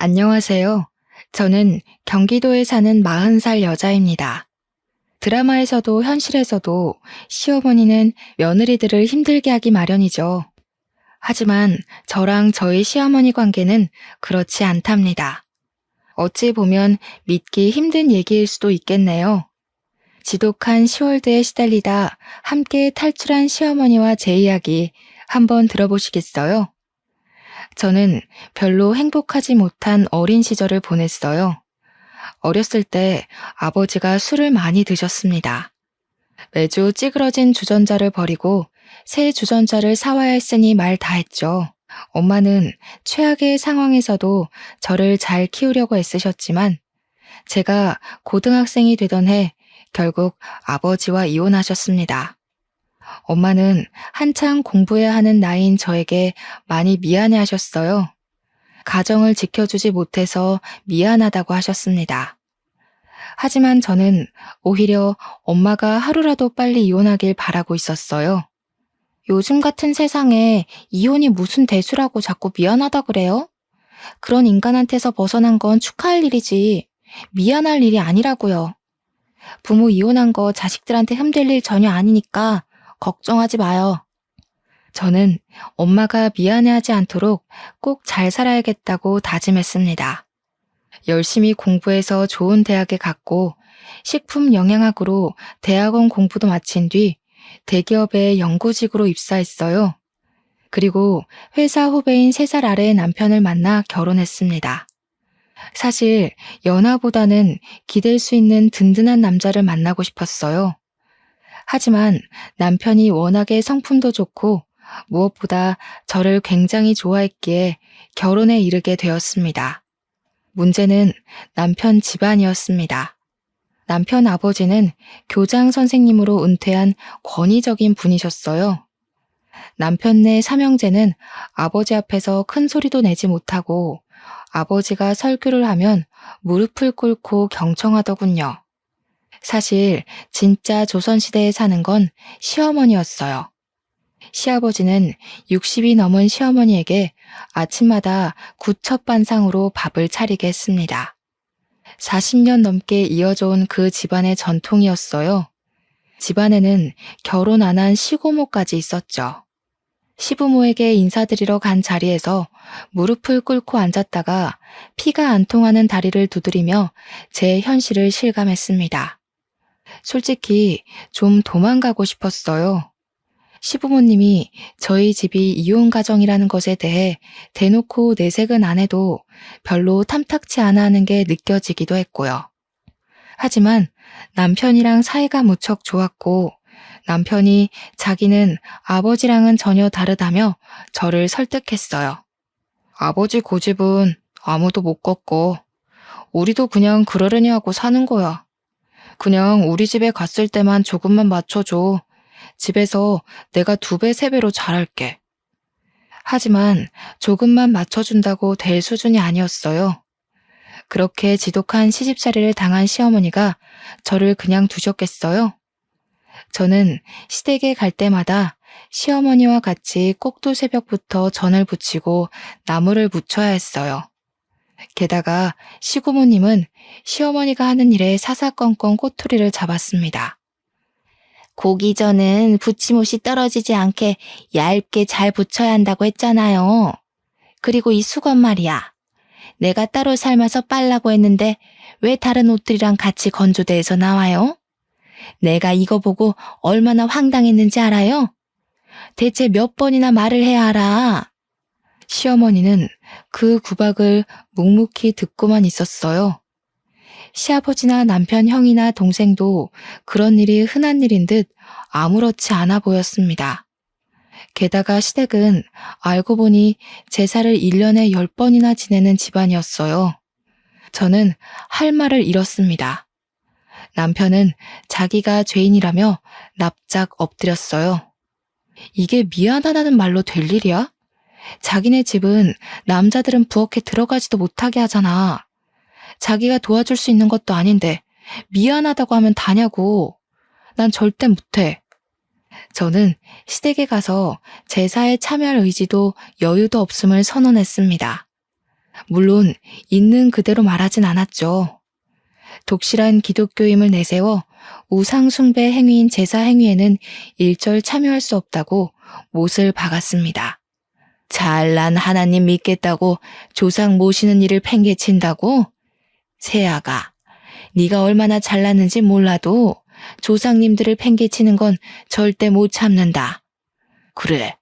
안녕하세요. 저는 경기도에 사는 40살 여자입니다. 드라마에서도 현실에서도 시어머니는 며느리들을 힘들게 하기 마련이죠. 하지만 저랑 저희 시어머니 관계는 그렇지 않답니다. 어찌 보면 믿기 힘든 얘기일 수도 있겠네요. 지독한 시월드에 시달리다 함께 탈출한 시어머니와 제 이야기 한번 들어보시겠어요? 저는 별로 행복하지 못한 어린 시절을 보냈어요. 어렸을 때 아버지가 술을 많이 드셨습니다. 매주 찌그러진 주전자를 버리고 새 주전자를 사와야 했으니 말 다 했죠. 엄마는 최악의 상황에서도 저를 잘 키우려고 애쓰셨지만 제가 고등학생이 되던 해 결국 아버지와 이혼하셨습니다. 엄마는 한창 공부해야 하는 나이인 저에게 많이 미안해 하셨어요. 가정을 지켜주지 못해서 미안하다고 하셨습니다. 하지만 저는 오히려 엄마가 하루라도 빨리 이혼하길 바라고 있었어요. 요즘 같은 세상에 이혼이 무슨 대수라고 자꾸 미안하다 그래요? 그런 인간한테서 벗어난 건 축하할 일이지 미안할 일이 아니라고요. 부모 이혼한 거 자식들한테 흠될 일 전혀 아니니까 걱정하지 마요. 저는 엄마가 미안해하지 않도록 꼭 잘 살아야겠다고 다짐했습니다. 열심히 공부해서 좋은 대학에 갔고 식품 영양학으로 대학원 공부도 마친 뒤 대기업의 연구직으로 입사했어요. 그리고 회사 후배인 3살 아래의 남편을 만나 결혼했습니다. 사실 연하보다는 기댈 수 있는 든든한 남자를 만나고 싶었어요. 하지만 남편이 워낙에 성품도 좋고 무엇보다 저를 굉장히 좋아했기에 결혼에 이르게 되었습니다. 문제는 남편 집안이었습니다. 남편 아버지는 교장 선생님으로 은퇴한 권위적인 분이셨어요. 남편네 삼형제는 아버지 앞에서 큰 소리도 내지 못하고 아버지가 설교를 하면 무릎을 꿇고 경청하더군요. 사실 진짜 조선시대에 사는 건 시어머니였어요. 시아버지는 60이 넘은 시어머니에게 아침마다 구첩반상으로 밥을 차리게 했습니다. 40년 넘게 이어져 온 그 집안의 전통이었어요. 집안에는 결혼 안 한 시고모까지 있었죠. 시부모에게 인사드리러 간 자리에서 무릎을 꿇고 앉았다가 피가 안 통하는 다리를 두드리며 제 현실을 실감했습니다. 솔직히 좀 도망가고 싶었어요. 시부모님이 저희 집이 이혼 가정이라는 것에 대해 대놓고 내색은 안 해도 별로 탐탁치 않아 하는 게 느껴지기도 했고요. 하지만 남편이랑 사이가 무척 좋았고 남편이 자기는 아버지랑은 전혀 다르다며 저를 설득했어요. 아버지 고집은 아무도 못 꺾고 우리도 그냥 그러려니 하고 사는 거야. 그냥 우리 집에 갔을 때만 조금만 맞춰줘. 집에서 내가 2배, 3배로 잘할게. 하지만 조금만 맞춰준다고 될 수준이 아니었어요. 그렇게 지독한 시집살이를 당한 시어머니가 저를 그냥 두셨겠어요? 저는 시댁에 갈 때마다 시어머니와 같이 꼭두 새벽부터 전을 부치고 나무를 묻혀야 했어요. 게다가 시고모님은 시어머니가 하는 일에 사사건건 꼬투리를 잡았습니다. 고기전은 부치못이 떨어지지 않게 얇게 잘 부쳐야 한다고 했잖아요. 그리고 이 수건 말이야. 내가 따로 삶아서 빨라고 했는데 왜 다른 옷들이랑 같이 건조대에서 나와요? 내가 이거 보고 얼마나 황당했는지 알아요? 대체 몇 번이나 말을 해야 알아? 시어머니는 그 구박을 묵묵히 듣고만 있었어요. 시아버지나 남편 형이나 동생도 그런 일이 흔한 일인 듯 아무렇지 않아 보였습니다. 게다가 시댁은 알고 보니 제사를 1년에 10번이나 지내는 집안이었어요. 저는 할 말을 잃었습니다. 남편은 자기가 죄인이라며 납작 엎드렸어요. 이게 미안하다는 말로 될 일이야? 자기네 집은 남자들은 부엌에 들어가지도 못하게 하잖아. 자기가 도와줄 수 있는 것도 아닌데 미안하다고 하면 다냐고. 난 절대 못해. 저는 시댁에 가서 제사에 참여할 의지도 여유도 없음을 선언했습니다. 물론 있는 그대로 말하진 않았죠. 독실한 기독교임을 내세워 우상 숭배 행위인 제사 행위에는 일절 참여할 수 없다고 못을 박았습니다. 잘난 하나님 믿겠다고 조상 모시는 일을 팽개친다고? 세아가, 네가 얼마나 잘났는지 몰라도 조상님들을 팽개치는 건 절대 못 참는다. 그래,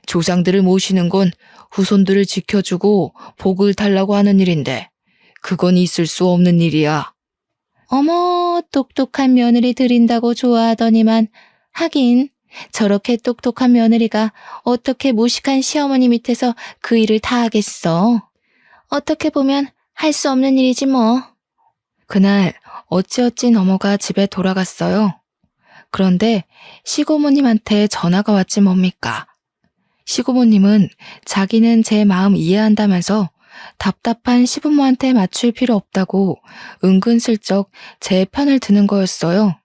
조상들을 모시는 건 후손들을 지켜주고 복을 달라고 하는 일인데 그건 있을 수 없는 일이야. 어머, 똑똑한 며느리 들인다고 좋아하더니만 하긴 저렇게 똑똑한 며느리가 어떻게 무식한 시어머니 밑에서 그 일을 다 하겠어. 어떻게 보면 할 수 없는 일이지 뭐. 그날 어찌어찌 넘어가 집에 돌아갔어요. 그런데 시고모님한테 전화가 왔지 뭡니까. 시고모님은 자기는 제 마음 이해한다면서 답답한 시부모한테 맞출 필요 없다고 은근슬쩍 제 편을 드는 거였어요.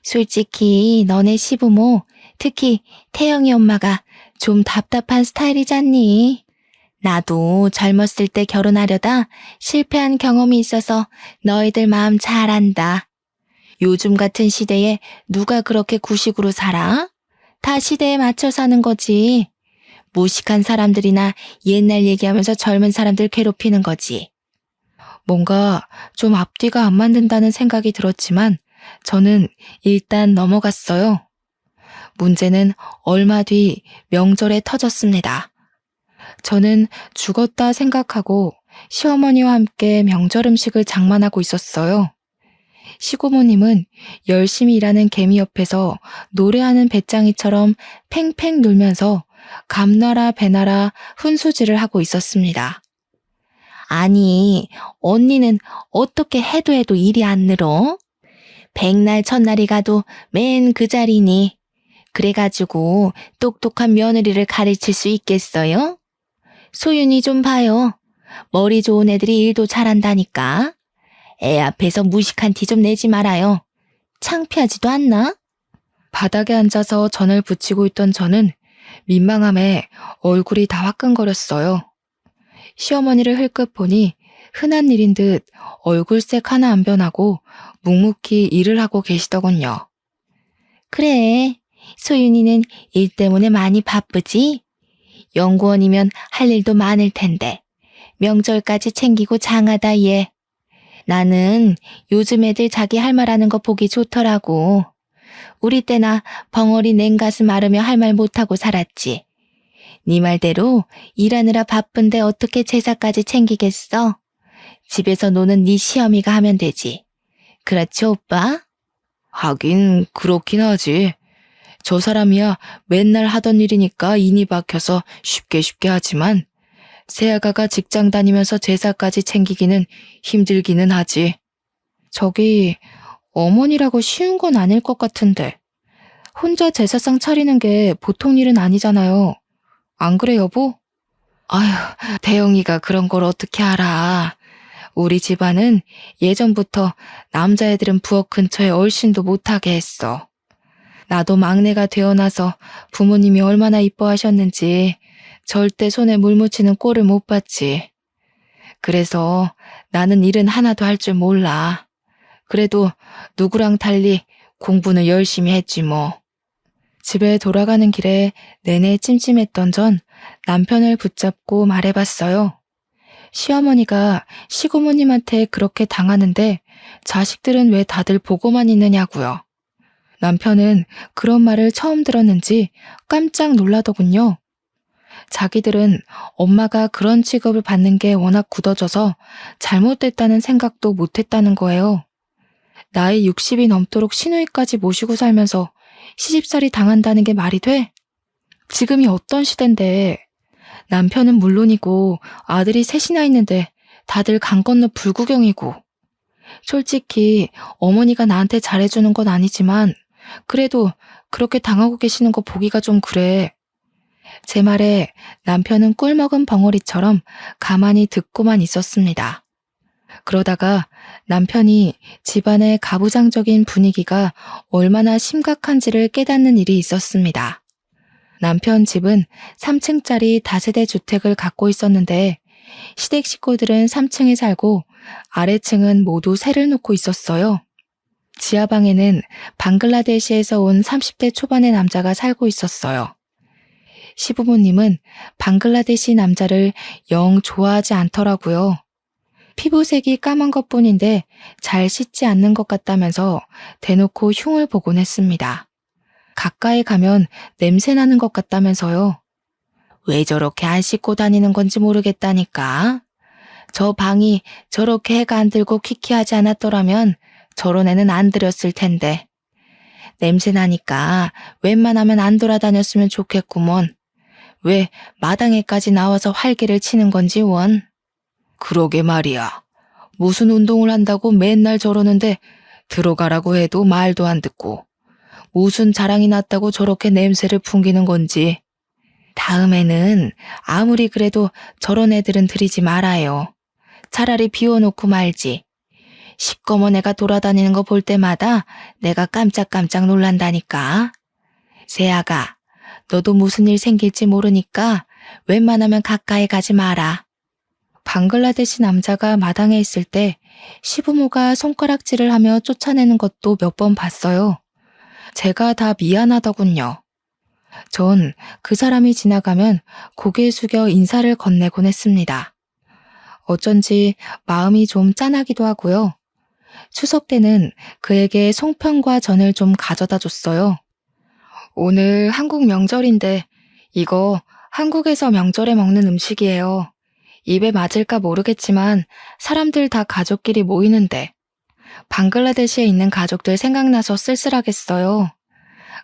솔직히 너네 시부모, 특히 태영이 엄마가 좀 답답한 스타일이잖니. 나도 젊었을 때 결혼하려다 실패한 경험이 있어서 너희들 마음 잘 안다. 요즘 같은 시대에 누가 그렇게 구식으로 살아? 다 시대에 맞춰 사는 거지. 무식한 사람들이나 옛날 얘기하면서 젊은 사람들 괴롭히는 거지. 뭔가 좀 앞뒤가 안 맞는다는 생각이 들었지만 저는 일단 넘어갔어요. 문제는 얼마 뒤 명절에 터졌습니다. 저는 죽었다 생각하고 시어머니와 함께 명절 음식을 장만하고 있었어요. 시고모님은 열심히 일하는 개미 옆에서 노래하는 배짱이처럼 팽팽 놀면서 감나라 배나라 훈수질을 하고 있었습니다. 아니, 언니는 어떻게 해도 해도 일이 안 늘어? 백날 첫날이 가도 맨 그 자리니. 그래가지고 똑똑한 며느리를 가르칠 수 있겠어요? 소윤이 좀 봐요. 머리 좋은 애들이 일도 잘한다니까. 애 앞에서 무식한 티 좀 내지 말아요. 창피하지도 않나? 바닥에 앉아서 전을 붙이고 있던 저는 민망함에 얼굴이 다 화끈거렸어요. 시어머니를 흘끗 보니 흔한 일인 듯 얼굴색 하나 안 변하고 묵묵히 일을 하고 계시더군요. 그래, 소윤이는 일 때문에 많이 바쁘지? 연구원이면 할 일도 많을 텐데 명절까지 챙기고 장하다 얘. 나는 요즘 애들 자기 할 말하는 거 보기 좋더라고. 우리 때나 벙어리 냉가슴 앓으며 할 말 못하고 살았지. 네 말대로 일하느라 바쁜데 어떻게 제사까지 챙기겠어? 집에서 노는 네 시어미가 하면 되지. 그렇지 오빠? 하긴 그렇긴 하지. 저 사람이야 맨날 하던 일이니까 인이 박혀서 쉽게 하지만 새아가가 직장 다니면서 제사까지 챙기기는 힘들기는 하지. 저기 어머니라고 쉬운 건 아닐 것 같은데 혼자 제사상 차리는 게 보통 일은 아니잖아요. 안 그래 여보? 아휴, 대영이가 그런 걸 어떻게 알아. 우리 집안은 예전부터 남자애들은 부엌 근처에 얼씬도 못하게 했어. 나도 막내가 되어나서 부모님이 얼마나 이뻐하셨는지 절대 손에 물 묻히는 꼴을 못 봤지. 그래서 나는 일은 하나도 할 줄 몰라. 그래도 누구랑 달리 공부는 열심히 했지 뭐. 집에 돌아가는 길에 내내 찜찜했던 전 남편을 붙잡고 말해봤어요. 시어머니가 시고모님한테 그렇게 당하는데 자식들은 왜 다들 보고만 있느냐고요. 남편은 그런 말을 처음 들었는지 깜짝 놀라더군요. 자기들은 엄마가 그런 취급을 받는 게 워낙 굳어져서 잘못됐다는 생각도 못했다는 거예요. 나이 60이 넘도록 시누이까지 모시고 살면서 시집살이 당한다는 게 말이 돼? 지금이 어떤 시대인데 남편은 물론이고 아들이 셋이나 있는데 다들 강 건너 불구경이고. 솔직히 어머니가 나한테 잘해주는 건 아니지만 그래도 그렇게 당하고 계시는 거 보기가 좀 그래. 제 말에 남편은 꿀먹은 벙어리처럼 가만히 듣고만 있었습니다. 그러다가 남편이 집안의 가부장적인 분위기가 얼마나 심각한지를 깨닫는 일이 있었습니다. 남편 집은 3층짜리 다세대 주택을 갖고 있었는데 시댁 식구들은 3층에 살고 아래층은 모두 새를 놓고 있었어요. 지하방에는 방글라데시에서 온 30대 초반의 남자가 살고 있었어요. 시부모님은 방글라데시 남자를 영 좋아하지 않더라고요. 피부색이 까만 것뿐인데 잘 씻지 않는 것 같다면서 대놓고 흉을 보곤 했습니다. 가까이 가면 냄새 나는 것 같다면서요. 왜 저렇게 안 씻고 다니는 건지 모르겠다니까. 저 방이 저렇게 해가 안 들고 퀴퀴하지 않았더라면 저런 애는 안 들였을 텐데. 냄새 나니까 웬만하면 안 돌아다녔으면 좋겠구먼. 왜 마당에까지 나와서 활개를 치는 건지 원. 그러게 말이야. 무슨 운동을 한다고 맨날 저러는데 들어가라고 해도 말도 안 듣고 무슨 자랑이 났다고 저렇게 냄새를 풍기는 건지. 다음에는 아무리 그래도 저런 애들은 들이지 말아요. 차라리 비워놓고 말지. 시꺼먼 애가 돌아다니는 거 볼 때마다 내가 깜짝깜짝 놀란다니까. 세아가, 너도 무슨 일 생길지 모르니까 웬만하면 가까이 가지 마라. 방글라데시 남자가 마당에 있을 때 시부모가 손가락질을 하며 쫓아내는 것도 몇 번 봤어요. 제가 다 미안하더군요. 전 그 사람이 지나가면 고개 숙여 인사를 건네곤 했습니다. 어쩐지 마음이 좀 짠하기도 하고요. 추석 때는 그에게 송편과 전을 좀 가져다 줬어요. 오늘 한국 명절인데 이거 한국에서 명절에 먹는 음식이에요. 입에 맞을까 모르겠지만 사람들 다 가족끼리 모이는데 방글라데시에 있는 가족들 생각나서 쓸쓸하겠어요.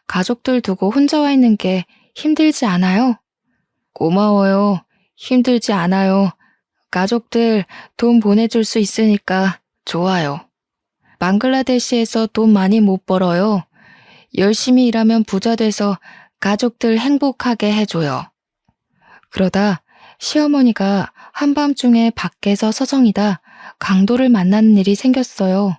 가족들 두고 혼자 와 있는 게 힘들지 않아요? 고마워요. 힘들지 않아요. 가족들 돈 보내줄 수 있으니까 좋아요. 방글라데시에서 돈 많이 못 벌어요. 열심히 일하면 부자 돼서 가족들 행복하게 해줘요. 그러다 시어머니가 한밤중에 밖에서 서성이다 강도를 만나는 일이 생겼어요.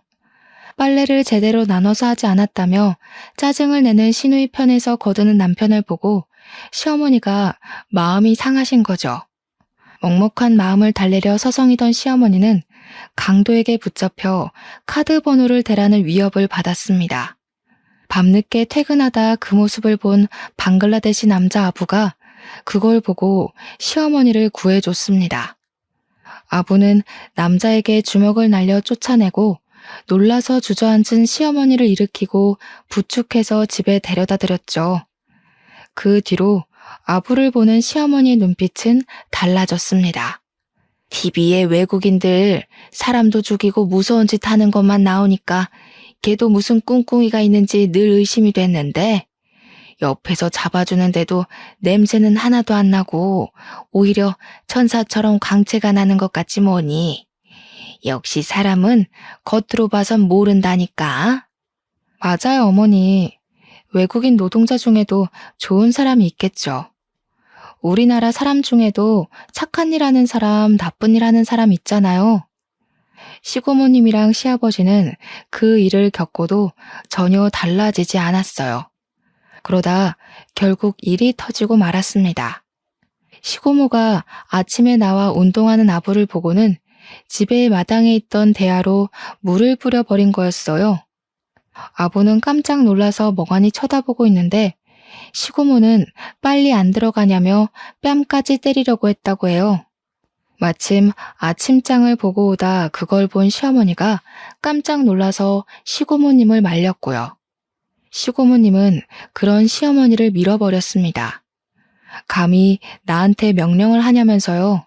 빨래를 제대로 나눠서 하지 않았다며 짜증을 내는 시누이 편에서 거드는 남편을 보고 시어머니가 마음이 상하신 거죠. 먹먹한 마음을 달래려 서성이던 시어머니는 강도에게 붙잡혀 카드 번호를 대라는 위협을 받았습니다. 밤늦게 퇴근하다 그 모습을 본 방글라데시 남자 아부가 그걸 보고 시어머니를 구해줬습니다. 아부는 남자에게 주먹을 날려 쫓아내고 놀라서 주저앉은 시어머니를 일으키고 부축해서 집에 데려다 드렸죠. 그 뒤로 아부를 보는 시어머니의 눈빛은 달라졌습니다. TV에 외국인들 사람도 죽이고 무서운 짓 하는 것만 나오니까 걔도 무슨 꿍꿍이가 있는지 늘 의심이 됐는데 옆에서 잡아주는데도 냄새는 하나도 안 나고 오히려 천사처럼 광채가 나는 것 같지 뭐니. 역시 사람은 겉으로 봐선 모른다니까. 맞아요, 어머니. 외국인 노동자 중에도 좋은 사람이 있겠죠. 우리나라 사람 중에도 착한 일 하는 사람, 나쁜 일 하는 사람 있잖아요. 시고모님이랑 시아버지는 그 일을 겪고도 전혀 달라지지 않았어요. 그러다 결국 일이 터지고 말았습니다. 시고모가 아침에 나와 운동하는 아부를 보고는 집의 마당에 있던 대야로 물을 뿌려버린 거였어요. 아부는 깜짝 놀라서 멍하니 쳐다보고 있는데 시고모는 빨리 안 들어가냐며 뺨까지 때리려고 했다고 해요. 마침 아침장을 보고 오다 그걸 본 시어머니가 깜짝 놀라서 시고모님을 말렸고요. 시고모님은 그런 시어머니를 밀어버렸습니다. 감히 나한테 명령을 하냐면서요.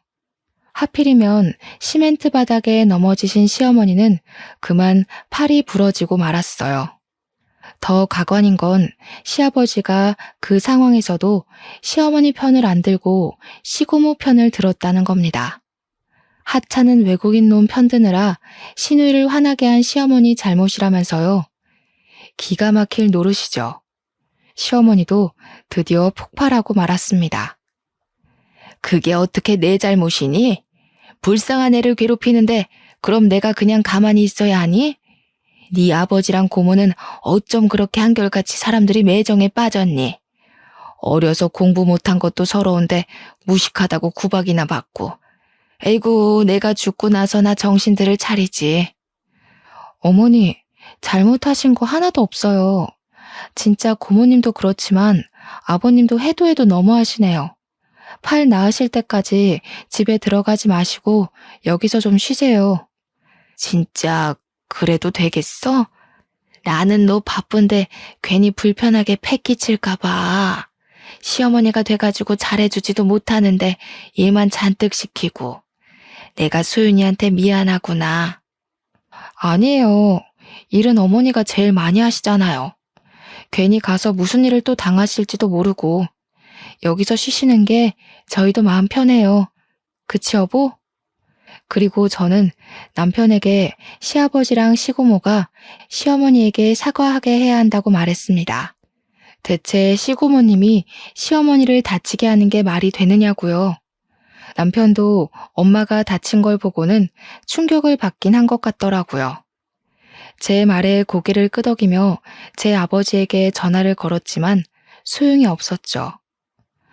하필이면 시멘트 바닥에 넘어지신 시어머니는 그만 팔이 부러지고 말았어요. 더 가관인 건 시아버지가 그 상황에서도 시어머니 편을 안 들고 시고모 편을 들었다는 겁니다. 하찮은 외국인 놈 편드느라 시누이를 화나게 한 시어머니 잘못이라면서요. 기가 막힐 노릇이죠. 시어머니도 드디어 폭발하고 말았습니다. 그게 어떻게 내 잘못이니? 불쌍한 애를 괴롭히는데 그럼 내가 그냥 가만히 있어야 하니? 네 아버지랑 고모는 어쩜 그렇게 한결같이 사람들이 매정에 빠졌니? 어려서 공부 못한 것도 서러운데 무식하다고 구박이나 받고 에이구, 내가 죽고 나서나 정신들을 차리지. 어머니, 잘못하신 거 하나도 없어요. 진짜 고모님도 그렇지만 아버님도 해도 해도 너무하시네요. 팔 나으실 때까지 집에 들어가지 마시고 여기서 좀 쉬세요. 진짜 그래도 되겠어? 나는 너 바쁜데 괜히 불편하게 패 끼칠까 봐. 시어머니가 돼가지고 잘해주지도 못하는데 일만 잔뜩 시키고. 내가 소윤이한테 미안하구나. 아니에요. 일은 어머니가 제일 많이 하시잖아요. 괜히 가서 무슨 일을 또 당하실지도 모르고. 여기서 쉬시는 게 저희도 마음 편해요. 그치 여보? 그리고 저는 남편에게 시아버지랑 시고모가 시어머니에게 사과하게 해야 한다고 말했습니다. 대체 시고모님이 시어머니를 다치게 하는 게 말이 되느냐고요. 남편도 엄마가 다친 걸 보고는 충격을 받긴 한 것 같더라고요. 제 말에 고개를 끄덕이며 제 아버지에게 전화를 걸었지만 소용이 없었죠.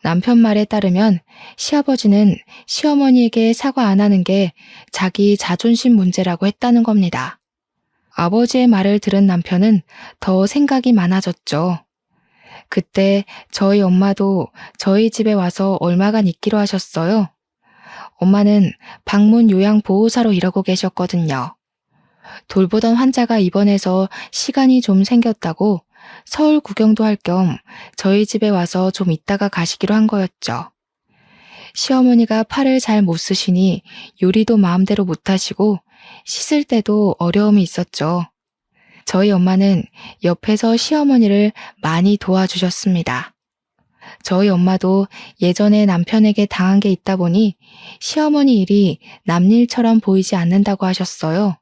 남편 말에 따르면 시아버지는 시어머니에게 사과 안 하는 게 자기 자존심 문제라고 했다는 겁니다. 아버지의 말을 들은 남편은 더 생각이 많아졌죠. 그때 저희 엄마도 저희 집에 와서 얼마간 있기로 하셨어요. 엄마는 방문 요양보호사로 일하고 계셨거든요. 돌보던 환자가 입원해서 시간이 좀 생겼다고 서울 구경도 할 겸 저희 집에 와서 좀 있다가 가시기로 한 거였죠. 시어머니가 팔을 잘 못 쓰시니 요리도 마음대로 못 하시고 씻을 때도 어려움이 있었죠. 저희 엄마는 옆에서 시어머니를 많이 도와주셨습니다. 저희 엄마도 예전에 남편에게 당한 게 있다 보니 시어머니 일이 남일처럼 보이지 않는다고 하셨어요.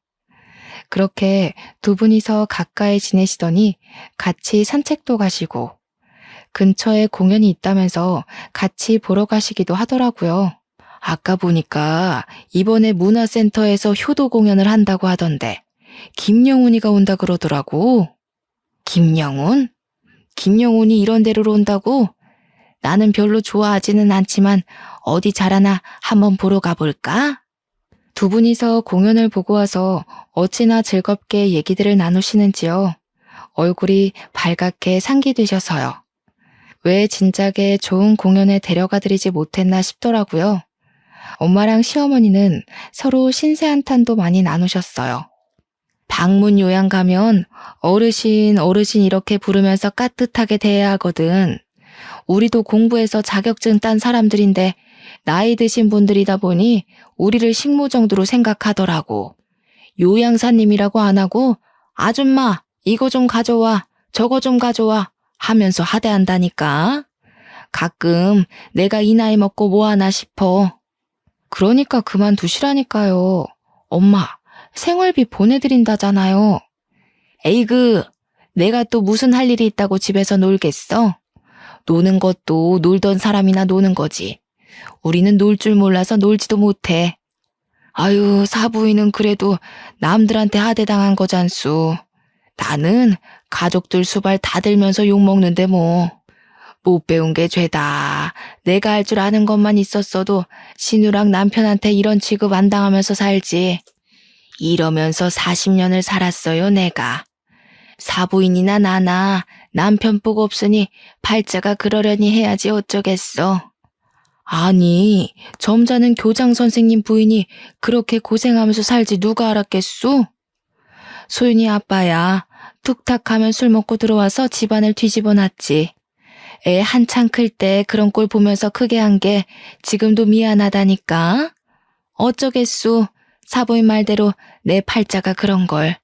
그렇게 두 분이서 가까이 지내시더니 같이 산책도 가시고 근처에 공연이 있다면서 같이 보러 가시기도 하더라고요. 아까 보니까 이번에 문화센터에서 효도 공연을 한다고 하던데 김영훈이가 온다 그러더라고. 김영훈? 김영훈이 이런 데로 온다고? 나는 별로 좋아하지는 않지만 어디 잘하나 한번 보러 가볼까? 두 분이서 공연을 보고 와서 어찌나 즐겁게 얘기들을 나누시는지요. 얼굴이 발갛게 상기되셔서요. 왜 진작에 좋은 공연에 데려가드리지 못했나 싶더라고요. 엄마랑 시어머니는 서로 신세 한탄도 많이 나누셨어요. 방문 요양 가면 어르신 이렇게 부르면서 깍듯하게 대해야 하거든. 우리도 공부해서 자격증 딴 사람들인데 나이 드신 분들이다 보니 우리를 식모 정도로 생각하더라고. 요양사님이라고 안 하고 아줌마 이거 좀 가져와 저거 좀 가져와 하면서 하대한다니까. 가끔 내가 이 나이 먹고 뭐 하나 싶어. 그러니까 그만두시라니까요. 엄마 생활비 보내드린다잖아요. 에이그 내가 또 무슨 할 일이 있다고 집에서 놀겠어? 노는 것도 놀던 사람이나 노는 거지. 우리는 놀 줄 몰라서 놀지도 못해. 아유, 사부인은 그래도 남들한테 하대당한 거잖수. 나는 가족들 수발 다 들면서 욕먹는데 뭐. 못 배운 게 죄다. 내가 할 줄 아는 것만 있었어도 신우랑 남편한테 이런 취급 안 당하면서 살지. 이러면서 40년을 살았어요, 내가. 사부인이나 나나 남편 복 없으니 팔자가 그러려니 해야지 어쩌겠어. 아니, 점잖은 교장 선생님 부인이 그렇게 고생하면서 살지 누가 알았겠소? 소윤이 아빠야. 툭탁 하면 술 먹고 들어와서 집안을 뒤집어 놨지. 애 한창 클 때 그런 꼴 보면서 크게 한 게 지금도 미안하다니까. 어쩌겠소. 사부인 말대로 내 팔자가 그런 걸.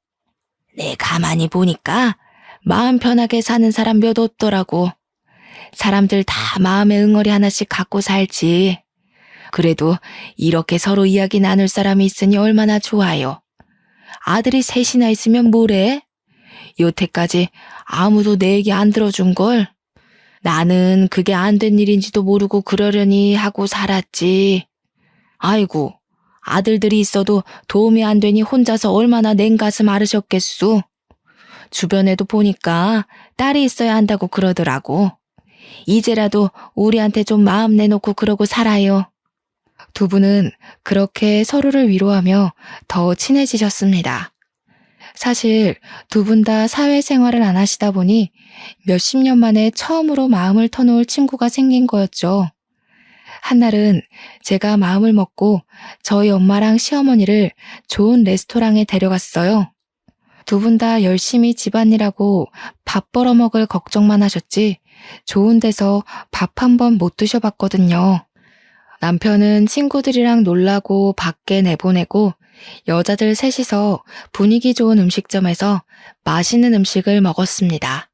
내 가만히 보니까 마음 편하게 사는 사람 몇 없더라고. 사람들 다 마음에 응어리 하나씩 갖고 살지. 그래도 이렇게 서로 이야기 나눌 사람이 있으니 얼마나 좋아요. 아들이 셋이나 있으면 뭐래? 여태까지 아무도 내 얘기 안 들어준 걸. 나는 그게 안 된 일인지도 모르고 그러려니 하고 살았지. 아이고, 아들들이 있어도 도움이 안 되니 혼자서 얼마나 냉가슴 앓으셨겠소. 주변에도 보니까 딸이 있어야 한다고 그러더라고. 이제라도 우리한테 좀 마음 내놓고 그러고 살아요. 두 분은 그렇게 서로를 위로하며 더 친해지셨습니다. 사실 두 분 다 사회생활을 안 하시다 보니 몇십 년 만에 처음으로 마음을 터놓을 친구가 생긴 거였죠. 한날은 제가 마음을 먹고 저희 엄마랑 시어머니를 좋은 레스토랑에 데려갔어요. 두 분 다 열심히 집안일하고 밥 벌어먹을 걱정만 하셨지 좋은 데서 밥 한 번 못 드셔봤거든요. 남편은 친구들이랑 놀라고 밖에 내보내고 여자들 셋이서 분위기 좋은 음식점에서 맛있는 음식을 먹었습니다.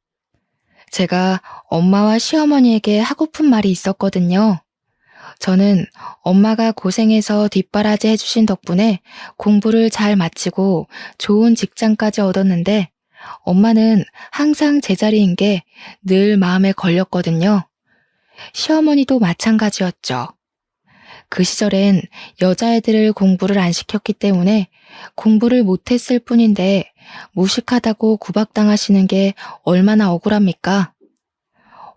제가 엄마와 시어머니에게 하고픈 말이 있었거든요. 저는 엄마가 고생해서 뒷바라지 해주신 덕분에 공부를 잘 마치고 좋은 직장까지 얻었는데 엄마는 항상 제자리인 게 늘 마음에 걸렸거든요. 시어머니도 마찬가지였죠. 그 시절엔 여자애들을 공부를 안 시켰기 때문에 공부를 못했을 뿐인데 무식하다고 구박당하시는 게 얼마나 억울합니까?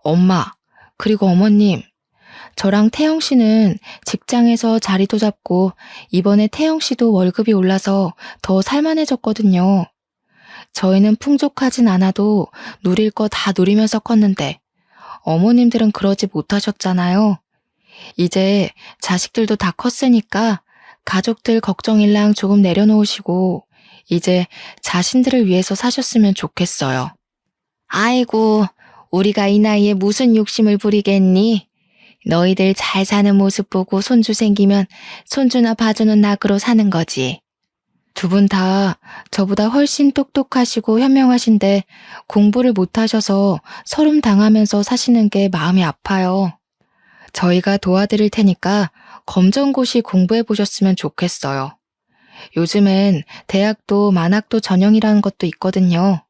엄마, 그리고 어머님, 저랑 태영 씨는 직장에서 자리도 잡고 이번에 태영 씨도 월급이 올라서 더 살만해졌거든요. 저희는 풍족하진 않아도 누릴 거 다 누리면서 컸는데 어머님들은 그러지 못하셨잖아요. 이제 자식들도 다 컸으니까 가족들 걱정일랑 조금 내려놓으시고 이제 자신들을 위해서 사셨으면 좋겠어요. 아이고, 우리가 이 나이에 무슨 욕심을 부리겠니? 너희들 잘 사는 모습 보고 손주 생기면 손주나 봐주는 낙으로 사는 거지. 두 분 다 저보다 훨씬 똑똑하시고 현명하신데 공부를 못하셔서 서름 당하면서 사시는 게 마음이 아파요. 저희가 도와드릴 테니까 검정고시 공부해 보셨으면 좋겠어요. 요즘엔 대학도 만학도 전형이라는 것도 있거든요.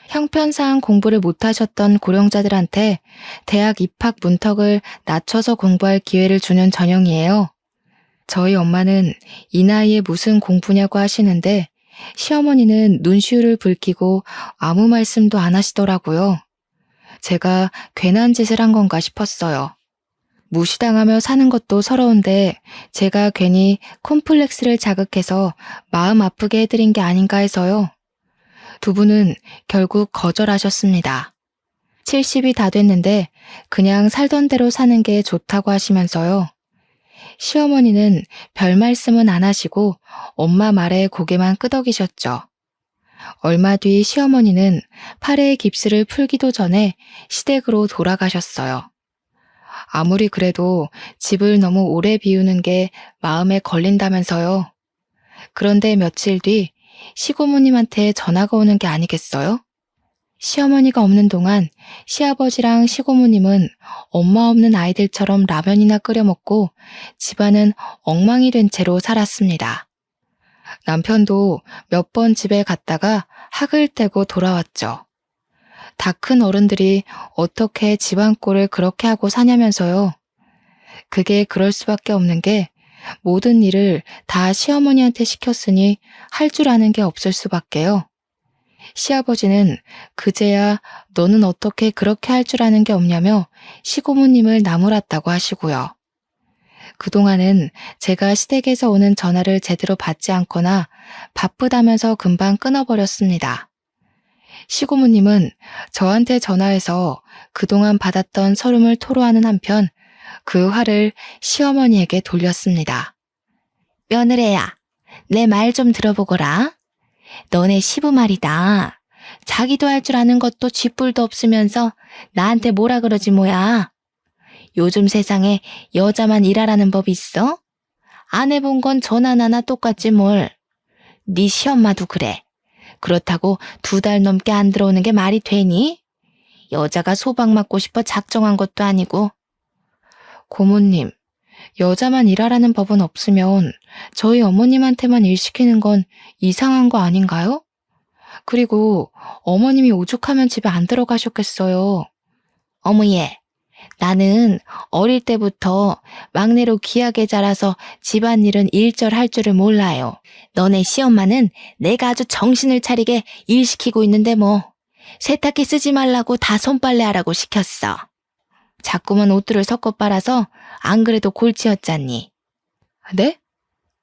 형편상 공부를 못하셨던 고령자들한테 대학 입학 문턱을 낮춰서 공부할 기회를 주는 전형이에요. 저희 엄마는 이 나이에 무슨 공부냐고 하시는데 시어머니는 눈시울을 붉히고 아무 말씀도 안 하시더라고요. 제가 괜한 짓을 한 건가 싶었어요. 무시당하며 사는 것도 서러운데 제가 괜히 콤플렉스를 자극해서 마음 아프게 해드린 게 아닌가 해서요. 두 분은 결국 거절하셨습니다. 70이 다 됐는데 그냥 살던 대로 사는 게 좋다고 하시면서요. 시어머니는 별 말씀은 안 하시고 엄마 말에 고개만 끄덕이셨죠. 얼마 뒤 시어머니는 팔에 깁스를 풀기도 전에 시댁으로 돌아가셨어요. 아무리 그래도 집을 너무 오래 비우는 게 마음에 걸린다면서요. 그런데 며칠 뒤 시고모님한테 전화가 오는 게 아니겠어요? 시어머니가 없는 동안 시아버지랑 시고모님은 엄마 없는 아이들처럼 라면이나 끓여 먹고 집안은 엉망이 된 채로 살았습니다. 남편도 몇 번 집에 갔다가 학을 떼고 돌아왔죠. 다 큰 어른들이 어떻게 집안 꼴을 그렇게 하고 사냐면서요. 그게 그럴 수밖에 없는 게 모든 일을 다 시어머니한테 시켰으니 할 줄 아는 게 없을 수밖에요. 시아버지는 그제야 너는 어떻게 그렇게 할 줄 아는 게 없냐며 시고모님을 나무랐다고 하시고요. 그동안은 제가 시댁에서 오는 전화를 제대로 받지 않거나 바쁘다면서 금방 끊어버렸습니다. 시고모님은 저한테 전화해서 그동안 받았던 서름을 토로하는 한편 그 화를 시어머니에게 돌렸습니다. 며느리야, 내 말 좀 들어보거라. 너네 시부 말이다. 자기도 할 줄 아는 것도 쥐뿔도 없으면서 나한테 뭐라 그러지 뭐야. 요즘 세상에 여자만 일하라는 법 있어? 안 해본 건 저나 나나 똑같지 뭘. 네 시엄마도 그래. 그렇다고 2달 넘게 안 들어오는 게 말이 되니? 여자가 소박 맞고 싶어 작정한 것도 아니고. 고모님, 여자만 일하라는 법은 없으면 저희 어머님한테만 일 시키는 건 이상한 거 아닌가요? 그리고 어머님이 오죽하면 집에 안 들어가셨겠어요. 어머예, 나는 어릴 때부터 막내로 귀하게 자라서 집안일은 일절할 줄을 몰라요. 너네 시엄마는 내가 아주 정신을 차리게 일 시키고 있는데 뭐. 세탁기 쓰지 말라고 다 손빨래 하라고 시켰어. 자꾸만 옷들을 섞어 빨아서 안 그래도 골치였잖니. 네?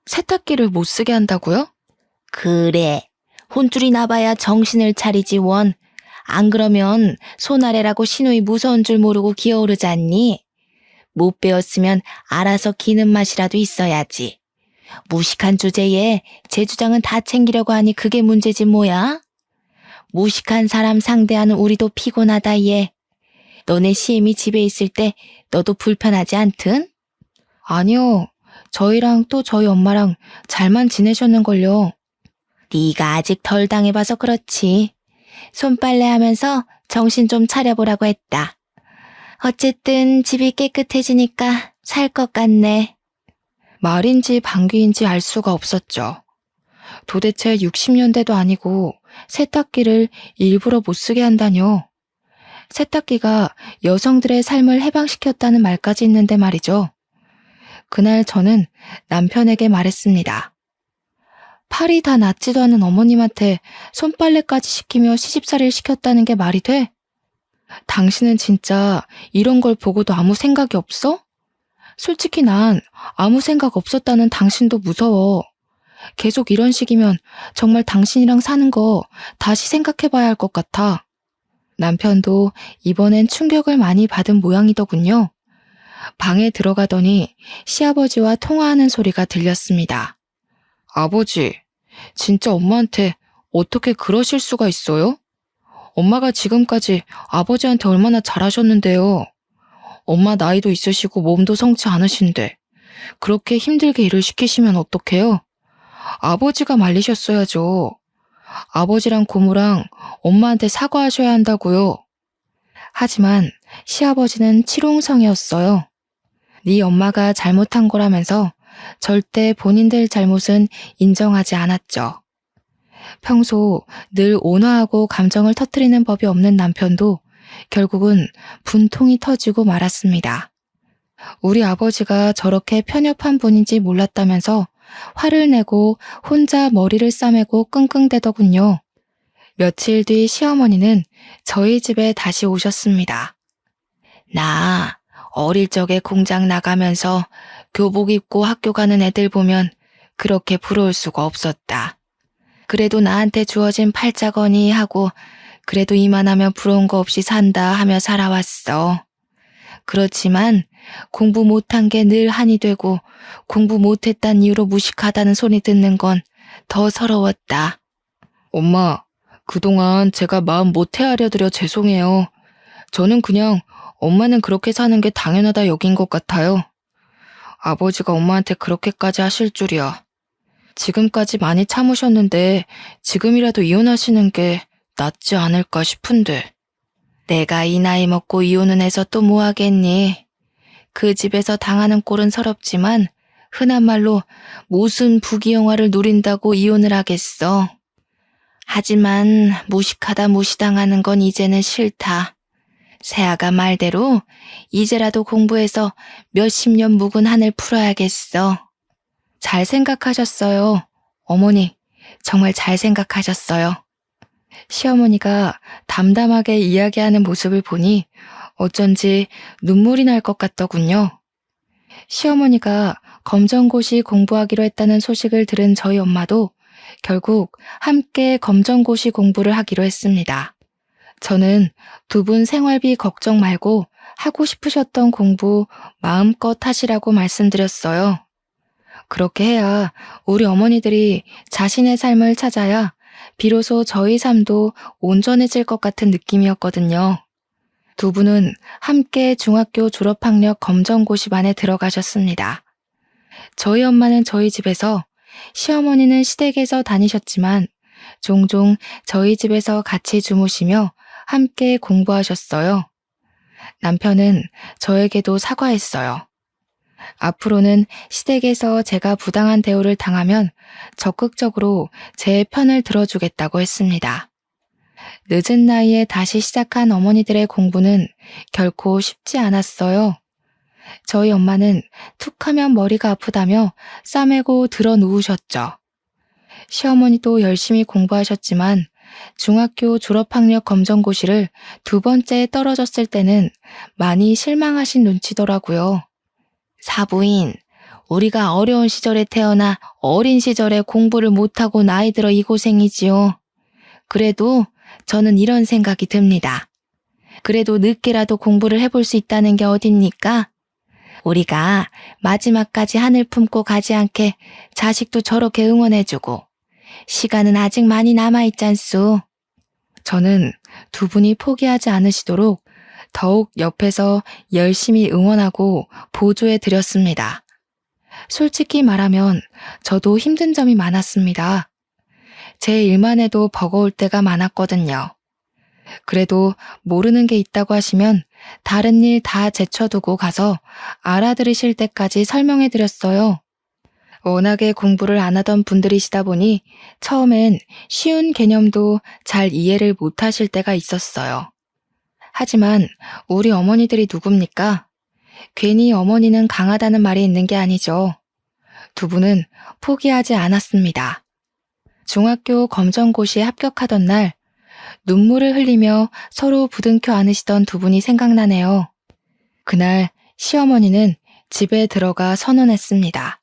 세탁기를 못 쓰게 한다고요? 그래. 혼쭐이 나봐야 정신을 차리지 원. 안 그러면 손아래라고 시누이 무서운 줄 모르고 기어오르지 않니? 못 배웠으면 알아서 기는 맛이라도 있어야지. 무식한 주제에 제 주장은 다 챙기려고 하니 그게 문제지 뭐야? 무식한 사람 상대하는 우리도 피곤하다 얘. 너네 시엠이 집에 있을 때 너도 불편하지 않든? 아니요. 저희랑 또 저희 엄마랑 잘만 지내셨는걸요. 네가 아직 덜 당해봐서 그렇지. 손빨래 하면서 정신 좀 차려보라고 했다. 어쨌든 집이 깨끗해지니까 살 것 같네. 말인지 방귀인지 알 수가 없었죠. 도대체 60년대도 아니고 세탁기를 일부러 못 쓰게 한다뇨. 세탁기가 여성들의 삶을 해방시켰다는 말까지 있는데 말이죠. 그날 저는 남편에게 말했습니다. 팔이 다 낫지도 않은 어머님한테 손빨래까지 시키며 시집살이를 시켰다는 게 말이 돼? 당신은 진짜 이런 걸 보고도 아무 생각이 없어? 솔직히 난 아무 생각 없었다는 당신도 무서워. 계속 이런 식이면 정말 당신이랑 사는 거 다시 생각해봐야 할 것 같아. 남편도 이번엔 충격을 많이 받은 모양이더군요. 방에 들어가더니 시아버지와 통화하는 소리가 들렸습니다. 아버지, 진짜 엄마한테 어떻게 그러실 수가 있어요? 엄마가 지금까지 아버지한테 얼마나 잘하셨는데요. 엄마 나이도 있으시고 몸도 성치 않으신데 그렇게 힘들게 일을 시키시면 어떡해요? 아버지가 말리셨어야죠. 아버지랑 고모랑 엄마한테 사과하셔야 한다고요. 하지만 시아버지는 치롱성이었어요. 네 엄마가 잘못한 거라면서 절대 본인들 잘못은 인정하지 않았죠. 평소 늘 온화하고 감정을 터뜨리는 법이 없는 남편도 결국은 분통이 터지고 말았습니다. 우리 아버지가 저렇게 편협한 분인지 몰랐다면서 화를 내고 혼자 머리를 싸매고 끙끙대더군요. 며칠 뒤 시어머니는 저희 집에 다시 오셨습니다. 나 어릴 적에 공장 나가면서 교복 입고 학교 가는 애들 보면 그렇게 부러울 수가 없었다. 그래도 나한테 주어진 팔자거니 하고 그래도 이만하면 부러운 거 없이 산다 하며 살아왔어. 그렇지만 공부 못한 게 늘 한이 되고 공부 못했단 이유로 무식하다는 소리 듣는 건 더 서러웠다. 엄마, 그동안 제가 마음 못 헤아려드려 죄송해요. 저는 그냥 엄마는 그렇게 사는 게 당연하다 여긴 것 같아요. 아버지가 엄마한테 그렇게까지 하실 줄이야. 지금까지 많이 참으셨는데 지금이라도 이혼하시는 게 낫지 않을까 싶은데. 내가 이 나이 먹고 이혼은 해서 또 뭐 하겠니? 그 집에서 당하는 꼴은 서럽지만 흔한 말로 무슨 부귀영화를 누린다고 이혼을 하겠어. 하지만 무식하다 무시당하는 건 이제는 싫다. 새아가 말대로 이제라도 공부해서 몇십 년 묵은 한을 풀어야겠어. 잘 생각하셨어요. 어머니, 정말 잘 생각하셨어요. 시어머니가 담담하게 이야기하는 모습을 보니 어쩐지 눈물이 날 것 같더군요. 시어머니가 검정고시 공부하기로 했다는 소식을 들은 저희 엄마도 결국 함께 검정고시 공부를 하기로 했습니다. 저는 두 분 생활비 걱정 말고 하고 싶으셨던 공부 마음껏 하시라고 말씀드렸어요. 그렇게 해야 우리 어머니들이 자신의 삶을 찾아야 비로소 저희 삶도 온전해질 것 같은 느낌이었거든요. 두 분은 함께 중학교 졸업학력 검정고시반에 들어가셨습니다. 저희 엄마는 저희 집에서, 시어머니는 시댁에서 다니셨지만 종종 저희 집에서 같이 주무시며 함께 공부하셨어요. 남편은 저에게도 사과했어요. 앞으로는 시댁에서 제가 부당한 대우를 당하면 적극적으로 제 편을 들어주겠다고 했습니다. 늦은 나이에 다시 시작한 어머니들의 공부는 결코 쉽지 않았어요. 저희 엄마는 툭하면 머리가 아프다며 싸매고 들어 누우셨죠. 시어머니도 열심히 공부하셨지만 중학교 졸업학력 검정고시를 두 번째 떨어졌을 때는 많이 실망하신 눈치더라고요. 사부인, 우리가 어려운 시절에 태어나 어린 시절에 공부를 못하고 나이 들어 이 고생이지요. 그래도 저는 이런 생각이 듭니다. 그래도 늦게라도 공부를 해볼 수 있다는 게 어딥니까? 우리가 마지막까지 하늘 품고 가지 않게 자식도 저렇게 응원해주고 시간은 아직 많이 남아있잖소. 저는 두 분이 포기하지 않으시도록 더욱 옆에서 열심히 응원하고 보조해 드렸습니다. 솔직히 말하면 저도 힘든 점이 많았습니다. 제 일만 해도 버거울 때가 많았거든요. 그래도 모르는 게 있다고 하시면 다른 일 다 제쳐두고 가서 알아들으실 때까지 설명해 드렸어요. 워낙에 공부를 안 하던 분들이시다 보니 처음엔 쉬운 개념도 잘 이해를 못 하실 때가 있었어요. 하지만 우리 어머니들이 누굽니까? 괜히 어머니는 강하다는 말이 있는 게 아니죠. 두 분은 포기하지 않았습니다. 중학교 검정고시에 합격하던 날 눈물을 흘리며 서로 부둥켜 안으시던 두 분이 생각나네요. 그날 시어머니는 집에 들어가 선언했습니다.